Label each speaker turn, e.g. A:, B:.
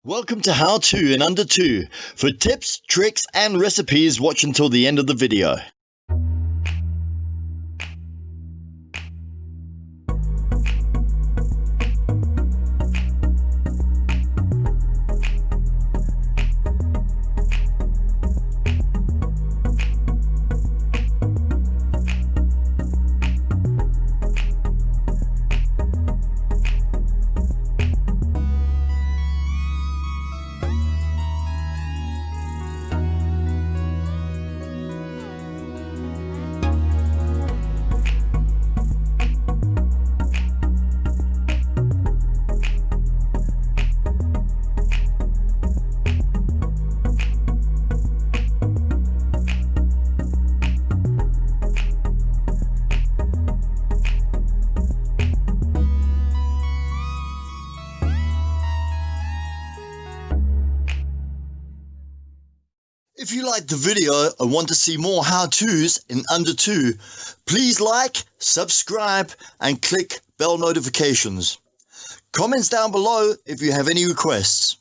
A: Welcome to How To in Under 2. For tips, tricks and recipes, watch until the end of the video. If you liked the video and want to see more how-tos in under 2, please like, subscribe and click bell notifications. Comments down below if you have any requests.